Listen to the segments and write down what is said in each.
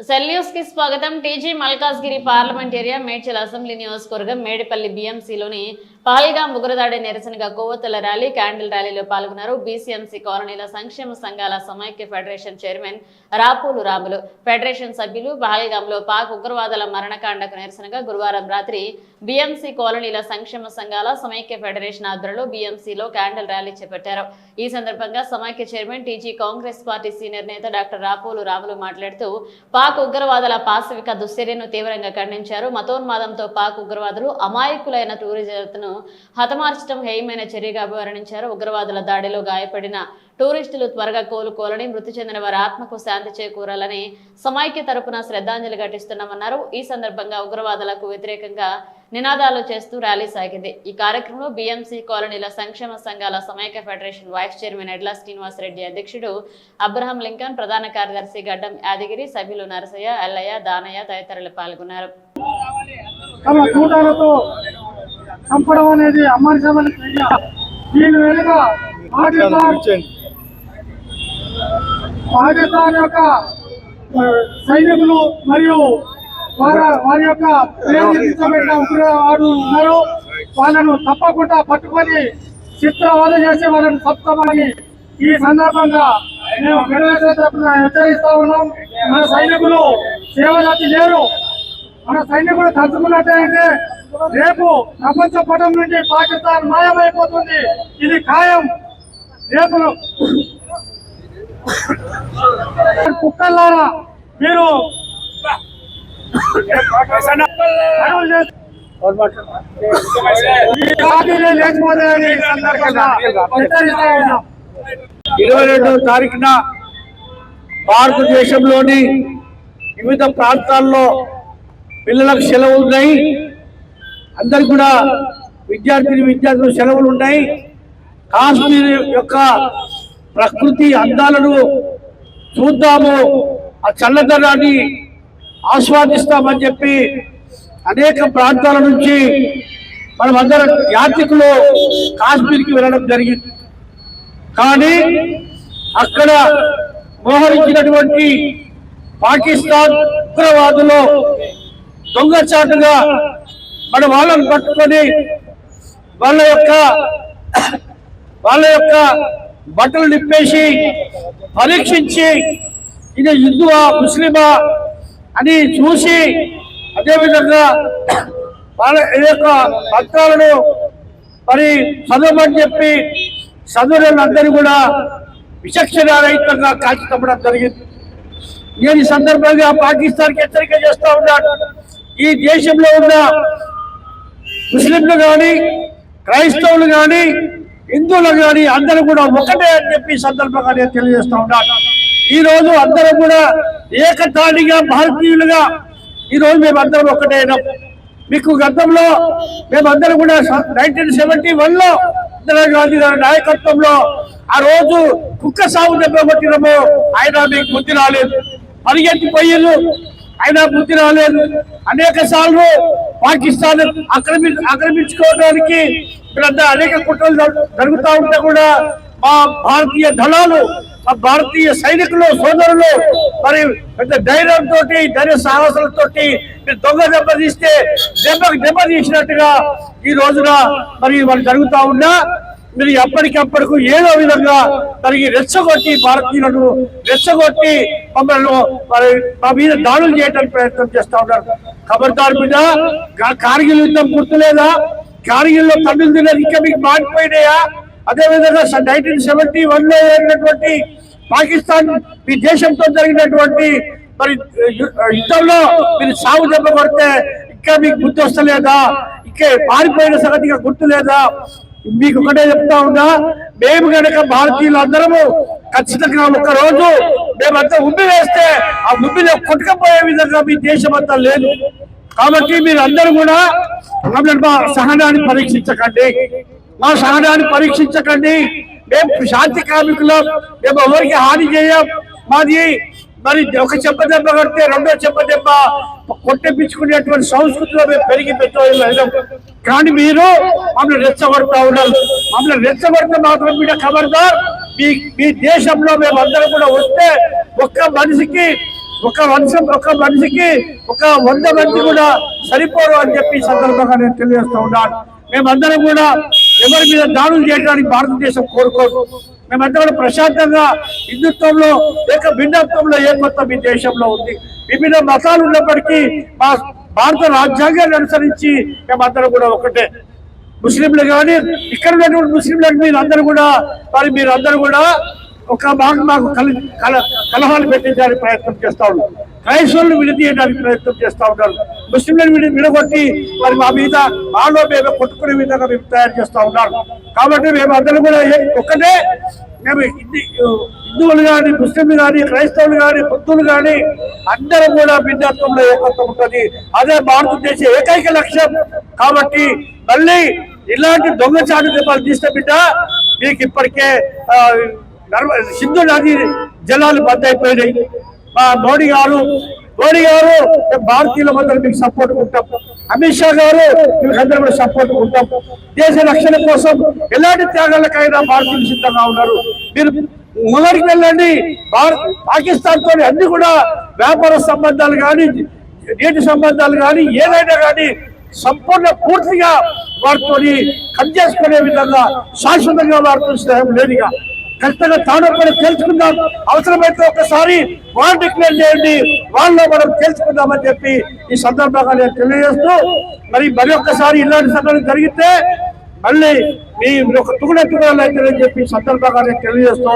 సెల్యూస్ కి స్వాగతం. TG Malkajgiri parliament area Medchal assembly నియోజకవర్గం మేడిపల్లి బిఎంసీలోని పహల్గాం ఉగ్రదాడి నిరసనగా కొవ్వొత్తుల ర్యాలీ, క్యాండిల్ ర్యాలీలో పాల్గొన్నారు. బీసీఎంసీ కాలనీల సంక్షేమ సంఘాల సమైక్య ఫెడరేషన్ చైర్మన్ రాపూలు రాములు, ఫెడరేషన్ సభ్యులు పహల్గాంలో పాక్ ఉగ్రవాదుల మరణకాండకు నిరసనగా గురువారం రాత్రి బీఎంసీ కాలనీల సంక్షేమ సంఘాల సమైక్య ఫెడరేషన్ ఆధ్వర్యంలో బీఎంసీలో క్యాండిల్ ర్యాలీ చేపట్టారు. ఈ సందర్భంగా సమైక్య chairman TG Congress party senior నేత డాక్టర్ రాపూలు రాములు మాట్లాడుతూ పాక్ ఉగ్రవాదుల పాశవిక దుశ్చర్యను తీవ్రంగా ఖండించారు. మతోన్మాదంతో పాక్ ఉగ్రవాదులు అమాయకులైన టూరిస్టులను హతమార్చడం హేయమైన చర్యగా అభివర్ణించారు. ఉగ్రవాదుల దాడిలో గాయపడిన టూరిస్టులు త్వరగా కోలుకోవాలని, మృతి చెందిన వారి ఆత్మకు శాంతి చేకూరాలని సమైక్య తరపున శ్రద్ధాంజలి ఘటిస్తున్నామన్నారు. ఈ సందర్భంగా ఉగ్రవాదులకు వ్యతిరేకంగా నినాదాలు చేస్తూ ర్యాలీ సాగింది. ఈ కార్యక్రమంలో బీఎంసీ కాలనీల సంక్షేమ సంఘాల సమైక్య ఫెడరేషన్ వైస్ చైర్మన్ ఎడ్ల శ్రీనివాసరెడ్డి, అధ్యక్షుడు అబ్రహం లింకన్, ప్రధాన కార్యదర్శి గడ్డం యాదగిరి, సభ్యులు నరసయ్య, ఎల్లయ్య, దానయ్య తదితరులు పాల్గొన్నారు. చంపడం అనేది అమర్చమని దీని వెనుక పాకిస్తాన్ యొక్క సైనికులు మరియు వారి యొక్క ప్రేరేపించబడిన ఉగ్రవాదులు ఉన్నారు. వాళ్ళను తప్పకుండా పట్టుకొని చిత్రవద చేసి వాళ్ళని చంపుతామని ఈ సందర్భంగా మేము ఫెడరేషన్ తరఫున హెచ్చరిస్తా ఉన్నాం. మన సైనికులు సేవలకి లేరు. మన సైనికులు తలుచుకున్నట్టయితే రేపు ప్రపంచ పటం నుండి పాకిస్తాన్ మాయమైపోతుంది. ఇది ఖాయం. రేపు కుక్కల్లారా మీరు లేకపోతే 22వ తారీఖున భారతదేశంలోని వివిధ ప్రాంతాల్లో పిల్లలకు సెలవులు ఉన్నాయి. అందరికి కూడా విద్యార్థులు సెలవులు ఉన్నాయి. కాశ్మీర్ యొక్క ప్రకృతి అందాలను చూద్దాము, ఆ చల్లదనాన్ని ఆస్వాదిస్తామని చెప్పి అనేక ప్రాంతాల నుంచి మనమందరం యాత్రికులు కాశ్మీర్కి వెళ్ళడం జరిగింది. కానీ అక్కడ మోహరించినటువంటి పాకిస్తాన్ ఉగ్రవాదులు దొంగచాటుగా మన వాళ్ళని పట్టుకొని వాళ్ళ యొక్క బట్టలు నిప్పేసి పరీక్షించి ఇది హిందువా ముస్లిమా అని చూసి, అదేవిధంగా వాళ్ళ యొక్క పత్రాలను మరి చదవమని చెప్పి చదువులందరూ కూడా విచక్షణారహితంగా కాల్చి తప్పడం జరిగింది. నేను ఈ సందర్భంగా పాకిస్తాన్కి హెచ్చరిక చేస్తూ ఉన్నాను. ఈ దేశంలో ఉన్న ముస్లింలు కానీ, క్రైస్తవులు కానీ, హిందువులు కానీ అందరూ కూడా ఒకటే అని చెప్పి సందర్భంగా నేను తెలియజేస్తా ఉన్నాను. ఈ రోజు అందరూ కూడా ఏకతాటిగా భారతీయులుగా ఈరోజు మేమందరం ఒకటే అయినాం. మీకు గతంలో మేమందరం కూడా 1971లో ఇందిరాగాంధీ గారి నాయకత్వంలో ఆ రోజు కుక్క సాగు దెబ్బ కొట్టినము, ఆయన మీకు బుద్ధి రాలేదు, పరిగెత్తిపోయారు, అయినా బుద్ధి రాలేదు. అనేక సార్లు పాకిస్తాన్ ఆక్రమించుకోవడానికి అనేక కుట్రలు జరుగుతూ ఉంటే కూడా మా భారతీయ దళాలు, మా భారతీయ సైనికులు సోదరులు మరి పెద్ద ధైర్యంతో, ధైర్య సాహసాలతో మీరు దొంగ దెబ్బతీస్తే దెబ్బ తీసినట్టుగా ఈ రోజున మరి వాళ్ళు జరుగుతూ ఉన్నా మీరు ఎప్పటికప్పటికు ఏదో విధంగా దానికి రెచ్చగొట్టి, భారతీయులను రెచ్చగొట్టి మమ్మల్ని మరి మా మీద దాడులు చేయడానికి ప్రయత్నం చేస్తా ఉన్నారు. ఖబర్దార్ మీద కార్గిల్ యుద్ధం గుర్తులేదా? కార్గిల్లో తమిళ దినాలు ఇంకా మీకు మారిపోయినాయా? అదేవిధంగా 1971లో జరిగినటువంటి పాకిస్తాన్ మీ దేశంతో జరిగినటువంటి మరి యుద్ధంలో మీరు సాగు దెబ్బ కొడితే ఇంకా మీకు గుర్తు వస్తలేదా? ఇంకా పారిపోయిన సంగతిగా గుర్తు లేదా? మీకు ఒకటే చెప్తా ఉన్నా, మేము కనుక భారతీయులు అందరము ఖచ్చితంగా ఒక రోజు మేమంతా ఉమ్మి వేస్తే ఆ ఉమ్మిలో కొట్టుకపోయే విధంగా మీ దేశం అంతా లేదు. కాబట్టి మీరు అందరూ కూడా మా సహనాన్ని పరీక్షించకండి. మేము శాంతి కార్మికులం, మేము ఎవరికి హాని చేయం. మాది మరి ఒక చెప్ప దెబ్బ కడితే రెండో చెప్ప దెబ్బ కొట్టించుకునేటువంటి సంస్కృతిలో మేము పెరిగి పెట్టాం. కానీ మీరు మమ్మల్ని రెచ్చగొడతా ఉన్నారు. మమ్మల్ని రెచ్చగొడితే మాత్రం మీద ఖబర్దార్. మీ దేశంలో మేమందరం కూడా వస్తే ఒక్క మనిషికి ఒక మనిషికి ఒక 100 మంది కూడా సరిపోరు అని చెప్పి ఈ సందర్భంగా నేను తెలియజేస్తూ ఉన్నాను. మేమందరం కూడా ఎవరి మీద దాడులు చేయడానికి భారతదేశం కోరుకోరు. మేమంతా కూడా ప్రశాంతంగా హిందుత్వంలో భిన్నత్వంలో ఏకత్వం ఈ దేశంలో ఉంది. వివిధ మతాలు ఉన్నప్పటికీ మా భారత రాజ్యాంగాన్ని అనుసరించి మేమందరం కూడా ఒకటే. ముస్లింలు కానీ ఇక్కడ ఉన్నటువంటి ముస్లింలకు మీరందరూ కూడా ఒక మాకు కలహాలు పెట్టించడానికి ప్రయత్నం చేస్తా ఉన్నారు. క్రైస్తవులను విడదీయడానికి ప్రయత్నం చేస్తా ఉన్నారు. ముస్లింలను విడగొట్టి మరి మా మీద మాలో మేము కొట్టుకునే విధంగా మేము తయారు చేస్తా ఉన్నారు. కాబట్టి మేము అందరం కూడా ఒక్కటే. మేము హిందువులు కానీ ముస్లింలు కానీ క్రైస్తవులు కానీ బుద్ధులు కానీ అందరం కూడా భిన్నత్వంలో ఏకత్వం ఉంటుంది. అదే భారతదేశ ఏకైక లక్ష్యం. కాబట్టి మళ్ళీ ఇలాంటి దొంగచాటు దెబ్బలు తీస్తే బిడ్డ మీకు ఇప్పటికే సింధు నది జలాలు బంద్ అయిపోయినాయి. మా మోడీ గారు భారతీయుల మధ్య మీకు సపోర్ట్ ఉంటాం. అమిత్ షా గారు మీకు అందరూ కూడా సపోర్ట్ ఉంటాం. దేశ రక్షణ కోసం ఎలాంటి త్యాగాలకైనా భారతీయులు సిద్ధంగా ఉన్నారు. మీరు మొదటికి వెళ్ళండి. పాకిస్తాన్ తో అన్ని కూడా వ్యాపార సంబంధాలు కానీ నీటి సంబంధాలు కానీ ఏదైనా కానీ సంపూర్ణ పూర్తిగా వారితో కట్ చేసుకునే విధంగా శాశ్వతంగా వారితో స్నేహం లేదుగా. ఖచ్చితంగా తాడోపడి తెలుసుకుందాం. అవసరమైతే ఒకసారి వార్ డిక్లేర్ చేయండి, వాళ్ళలో మనం తెలుసుకుందామని చెప్పి ఈ సందర్భంగా నేను తెలియజేస్తూ మరి ఒక్కసారి ఇలాంటి సంఘటన జరిగితే మళ్ళీ మీ ఒక తుగుడెత్తుకోవాలి అవుతుందని చెప్పి సందర్భంగా నేను తెలియజేస్తూ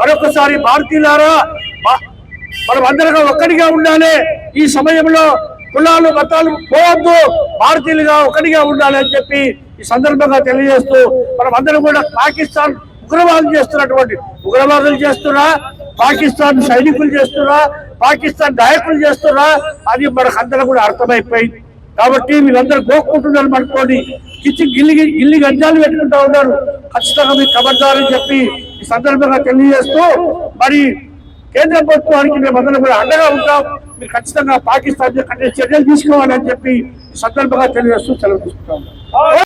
మరొకసారి భారతీయులారా మనం అందరిగా ఒక్కడిగా ఉండాలి. ఈ సమయంలో కులాలు మతాలు పోవద్దు, భారతీయులుగా ఒకటిగా ఉండాలి అని చెప్పి ఈ సందర్భంగా తెలియజేస్తూ మనం అందరం కూడా పాకిస్తాన్ ఉగ్రవాదులు చేస్తున్నా, పాకిస్తాన్ సైనికులు చేస్తున్నా, పాకిస్తాన్ నాయకులు చేస్తున్నా అది మనకు అందరూ కూడా అర్థమైపోయింది. కాబట్టి మీరందరూ గోక్కుంటున్నారు అనుకోండి. గిల్లి గంజాలు పెట్టుకుంటా ఉన్నారు. ఖచ్చితంగా మీకు ఖబర్దారని చెప్పి ఈ సందర్భంగా తెలియజేస్తూ మరి కేంద్ర ప్రభుత్వానికి మేమందరం కూడా అండగా ఉంటాం. మీరు ఖచ్చితంగా పాకిస్తాన్ చర్యలు తీసుకోవాలని చెప్పి ఈ సందర్భంగా తెలియజేస్తూ సెలవు తీసుకుంటా ఉన్నాం.